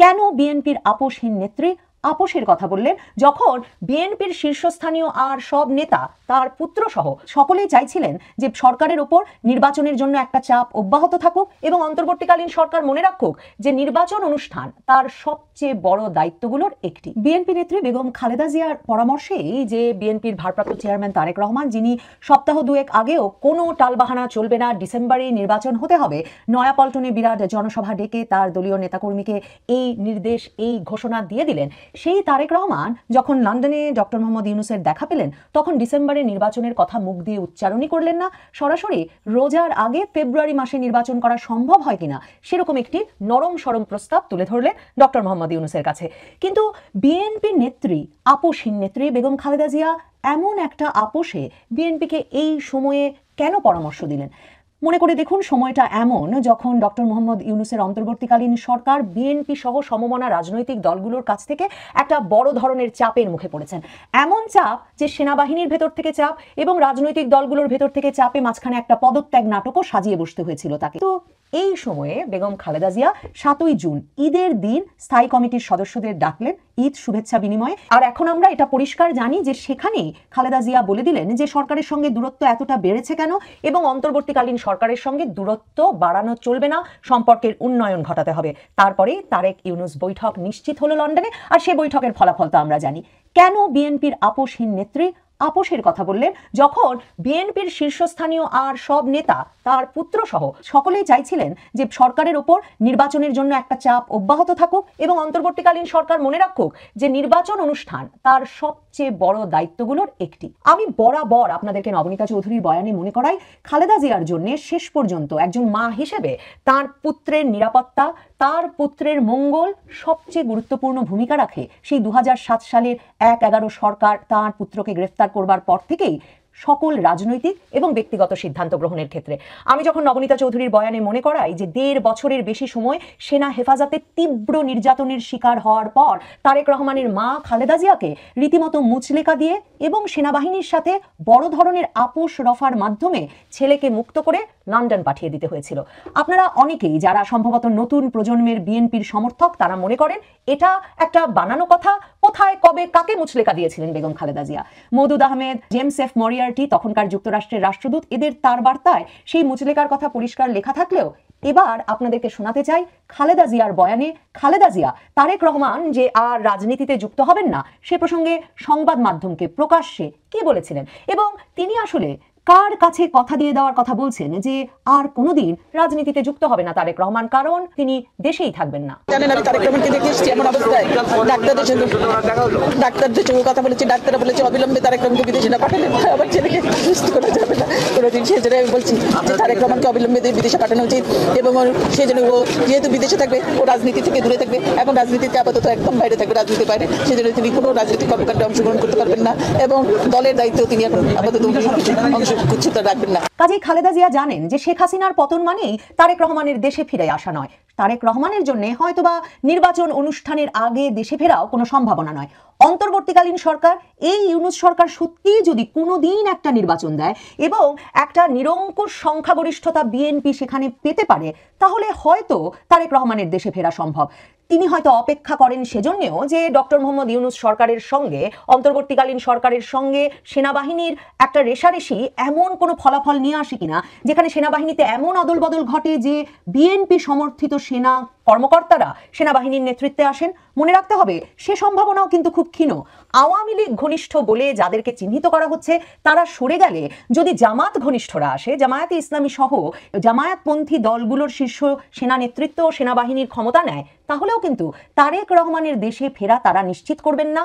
কেন বিএনপির আপোষহীন নেত্রী আপোষের কথা বললেন, যখন বিএনপির শীর্ষস্থানীয় আর সব নেতা তার পুত্র সহ সকলেই চাইছিলেন যে সরকারের ওপর নির্বাচনের জন্য একটা চাপ অব্যাহত থাকুক এবং অন্তর্বর্তীকালীন সরকার মনে রাখুক যে নির্বাচন অনুষ্ঠান তার সবচেয়ে বড় দায়িত্বগুলোর একটি। বিএনপি নেত্রী বেগম খালেদা জিয়ার পরামর্শেই যে বিএনপির ভারপ্রাপ্ত চেয়ারম্যান তারেক রহমান, যিনি সপ্তাহ দুয়েক আগেও কোনো টালবাহানা চলবে না, ডিসেম্বরে নির্বাচন হতে হবে, নয়াপল্টনে বিরাট জনসভা ডেকে তার দলীয় নেতাকর্মীকে এই নির্দেশ, এই ঘোষণা দিয়ে দিলেন। সেই তারেক রহমান যখন লন্ডনে ডক্টর মোহাম্মদ ইউনূসের দেখা পেলেন, তখন ডিসেম্বরে নির্বাচনের কথা মুখ দিয়ে উচ্চারণই করলেন না। সরাসরি রোজার আগে ফেব্রুয়ারি মাসে নির্বাচন করা সম্ভব হয় কিনা সেরকম একটি নরম সরম প্রস্তাব তুলে ধরলেন ডক্টর মোহাম্মদ ইউনূসের কাছে। কিন্তু বিএনপি নেত্রী, আপোষহীন নেত্রী বেগম খালেদা জিয়া এমন একটা আপোষে বিএনপিকে এই সময়ে কেন পরামর্শ দিলেন? মনে করে দেখুন, সময়টা এমন যখন ডক্টর মোহাম্মদ ইউনূসের অন্তর্বর্তীকালীন সরকার বিএনপি সহ সমমনা রাজনৈতিক দলগুলোর কাছ থেকে একটা বড় ধরনের চাপের মুখে পড়েছেন। এমন চাপ যে সেনাবাহিনীর ভেতর থেকে চাপ এবং রাজনৈতিক দলগুলোর ভেতর থেকে চাপে মাঝখানে একটা পদত্যাগ নাটকও সাজিয়ে বসতে হয়েছিল তাকে। তো এই সময়ে বেগম খালেদা জিয়া 7ই জুন ঈদের দিন স্থায়ী কমিটির সদস্যদের ডাকলেন ঈদ শুভেচ্ছা বিনিময়ে। আর এখন আমরা এটা পরিষ্কার জানি যে সেখানেই খালেদা জিয়া বলে দিলেন যে সরকারের সঙ্গে দূরত্ব এতটা বেড়েছে কেন এবং অন্তর্বর্তীকালীন সরকারের সঙ্গে দূরত্ব বাড়ানো চলবে না, সম্পর্কের উন্নয়ন ঘটাতে হবে। তারপরেই তারেক ইউনূস বৈঠক নিশ্চিত হলো লন্ডনে। আর সে বৈঠকের ফলাফল তো আমরা জানি। কেন বিএনপির আপোষহীন নেত্রী আপোষের কথা বললেন, যখন বিএনপির শীর্ষস্থানীয় আর সব নেতা তার পুত্র সহ সকলেই চাইছিলেন যে সরকারের ওপর নির্বাচনের জন্য একটা চাপ অব্যাহত থাকুক এবং অন্তর্বর্তীকালীন সরকার মনে রাখুক যে নির্বাচন অনুষ্ঠান তার সবচেয়ে বড় দায়িত্বগুলোর একটি। আমি বরাবর আপনাদেরকে নবনীতা চৌধুরীর বয়ানে মনে করাই, খালেদা জিয়ার জন্য শেষ পর্যন্ত একজন মা হিসেবে তার পুত্রের নিরাপত্তা, তার পুত্রের মঙ্গল সবচেয়ে গুরুত্বপূর্ণ ভূমিকা রাখে। সেই 2007 সালের 1/11 সরকার তার পুত্রকে গ্রেফতার করবার পর থেকেই সকল রাজনৈতিক এবং ব্যক্তিগত সিদ্ধান্ত গ্রহণের ক্ষেত্রে। আমি যখন নবনীতা চৌধুরীর বয়ানে মনে করাই যে 1.5 বছরের বেশি সময় সেনা হেফাজতে তীব্র নির্যাতনের শিকার হওয়ার পর তারেক রহমানের মা খালেদা জিয়াকে রীতিমতো মুচলেকা দিয়ে এবং সেনাবাহিনীর সাথে বড় ধরনের আপোষ রফার মাধ্যমে ছেলেকে মুক্ত করে লন্ডন পাঠিয়ে দিতে হয়েছিল। আপনারা অনেকেই যারা সম্ভবত নতুন প্রজন্মের বিএনপির সমর্থক, তারা মনে করেন এটা একটা বানানো কথা। কোথায়, কবে, কাকে মুচলেকা দিয়েছিলেন Begum Khaleda Zia? Moudud Ahmed, James F Moriarty, তখনকার যুক্তরাষ্ট্রের রাষ্ট্রদূত, এদের তার বার্তায় সেই মুচলেকার কথা পরিষ্কার লেখা থাকলেও এবার আপনাদেরকে শোনাতে চাই খালেদা জিয়ার বয়ানে। খালেদা জিয়া তারেক রহমান যে আর রাজনীতিতে যুক্ত হবেন না সে প্রসঙ্গে সংবাদ মাধ্যমকে প্রকাশ্যে কি বলেছিলেন এবং তিনি আসলে কার কাছে কথা দিয়ে দেওয়ার কথা বলছেন যে আর কোনোদিন রাজনীতিতে যুক্ত হবে না তারেক রহমান, কারণ তিনি দেশেই থাকবেন না। জানেন, আমি তারেক রহমানকে দেখে এসেছি এমন অবস্থায়, ডাক্তারদের সঙ্গে কথা বলেছি, ডাক্তাররা বলেছে অবিলম্বে তারেক রহমানকে বিদেশে না পাঠালে আমার ছেলেকে সুস্থ করা যাবে না কোনোদিন। সেই জন্য আমি বলছি যে তারেক রহমানকে অবিলম্বে বিদেশে পাঠানো উচিত এবং সেই জন্য ও যেহেতু বিদেশে থাকবে, ও রাজনীতি থেকে দূরে থাকবে। এখন রাজনীতিতে আপাতত একদম বাইরে থাকবে, রাজনীতির বাইরে। সেই জন্য তিনি কোনো রাজনৈতিক কর্মকাণ্ডে অংশগ্রহণ করতে পারবেন না এবং দলের দায়িত্ব তিনি এখন আপাতত অংশগ্রহণ রাখবেন না। কাজেই খালেদা জিয়া জানেন যে শেখ হাসিনার পতন মানেই তারেক রহমানের দেশে ফিরে আসা নয়। তারেক রহমানের জন্য হয়তোবা নির্বাচন অনুষ্ঠানের আগে দেশে ফেরাও কোনো সম্ভাবনা নয়। অন্তর্বর্তীকালীন সরকার, এই ইউনূস সরকার সত্যিই যদি কোনোদিন একটা নির্বাচন দেয় এবং একটা নিরঙ্কুশ সংখ্যাগরিষ্ঠতা বিএনপি সেখানে পেতে পারে, তাহলে হয়তো তারেক রহমানের দেশে ফেরা সম্ভব। তিনি হয়তো অপেক্ষা করেন সেজন্যও যে ডক্টর মোহাম্মদ ইউনূস সরকারের সঙ্গে, অন্তর্বর্তীকালীন সরকারের সঙ্গে সেনাবাহিনীর একটা রেশারেশি এমন কোনো ফলাফল নিয়ে আসে কিনা যেখানে সেনাবাহিনীতে এমন অদল বদল ঘটে যে বিএনপি সমর্থিত সেনা কর্মকর্তারা সেনাবাহিনীর নেতৃত্বে আসেন। মনে রাখতে হবে সে সম্ভাবনাও কিন্তু খুব ক্ষীণ। আওয়ামী লীগ ঘনিষ্ঠ বলে যাদেরকে চিহ্নিত করা হচ্ছে তারা সরে গেলে যদি জামাত ঘনিষ্ঠরা আসে, জামায়াতে ইসলামী সহ জামায়াতপন্থী দলগুলোর শীর্ষ সেনা নেতৃত্ব ও সেনাবাহিনীর ক্ষমতা নেয়, তাহলেও কিন্তু তারেক রহমানের দেশে ফেরা তারা নিশ্চিত করবেন না।